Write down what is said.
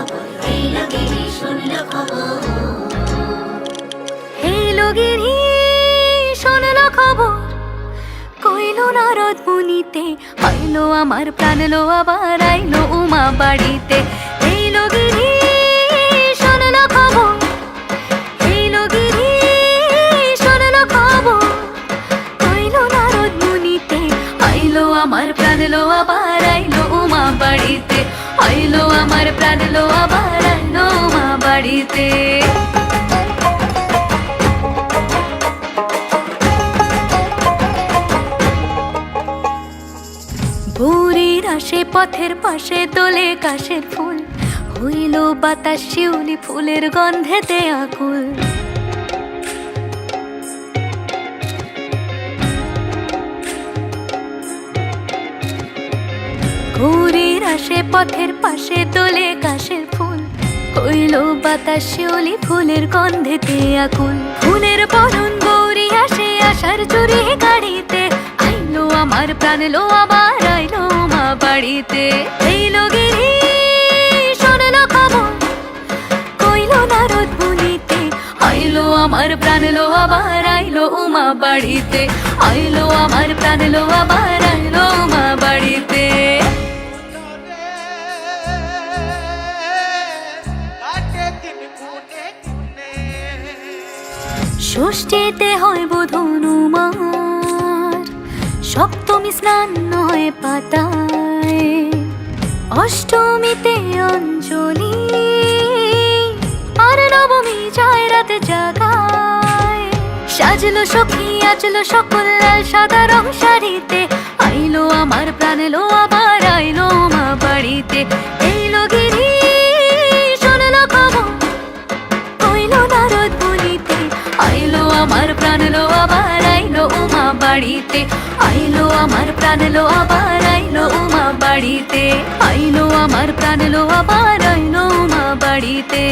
এলো গিরি শুনলো খবর, এলো গিরি শুনলো খবর, কইলো নারদ মুনিতে, আইলো আমার প্রাণ লো আবার আইলো উমা বাড়িতে। এলো গিরি শুনলো খবর, এলো গিরি শুনলো খবর, কইলো নারদ মুনিতে, আইলো আমার প্রাণ লো আবার আইলো উমা বাড়িতে, আইলো আমার প্রাণ লো আবার আইলো উমা বাড়িতে। ভোরের আসে পথের পাশে তোলে কাশের ফুল, হইল বাতাস শিউলি ফুলের গন্ধেতে আকুল। ভোরের আসে পথের পাশে তোলে কাশের ফুল, হইল বাতাস শিউলি ফুলের গন্ধেতে আকুল। ফুলের বরণ গৌরী আসে আশার চুরি গাড়িতে, আইলো আমার প্রাণ লো আবার আইলো মা বাড়িতে। এইলো গিরি শুনলো খবর, কইলো নারদ মুনিতে, আইলো আমার প্রাণ লো আবার আইলো উমা বাড়িতে, আইলো আমার প্রাণ লো আবার আইলো উমা বাড়িতে। ষষ্ঠীতে হয় বোধন উমার, সপ্তমী স্নান হয় পাতায়, অষ্টমীতে অঞ্জলি, আর নবমী যায় রাতে জাগায়। সাজলো সখী আজলো সকল লাল সাদা রং শাড়িতে, আইলো আমার প্রাণ লো আবার আইলো মা বাড়িতে। এইলো গিরি শুনলো খবর, কইলো নারদ মুনিতে, আইলো আমার প্রাণ লো আবার আইলো উমা বাড়িতে, আইলো আমার প্রাণ লো আবার আইলো উমা বাড়িতে, আইলো আমার প্রাণ লো আবার আইলো উমা বাড়িতে।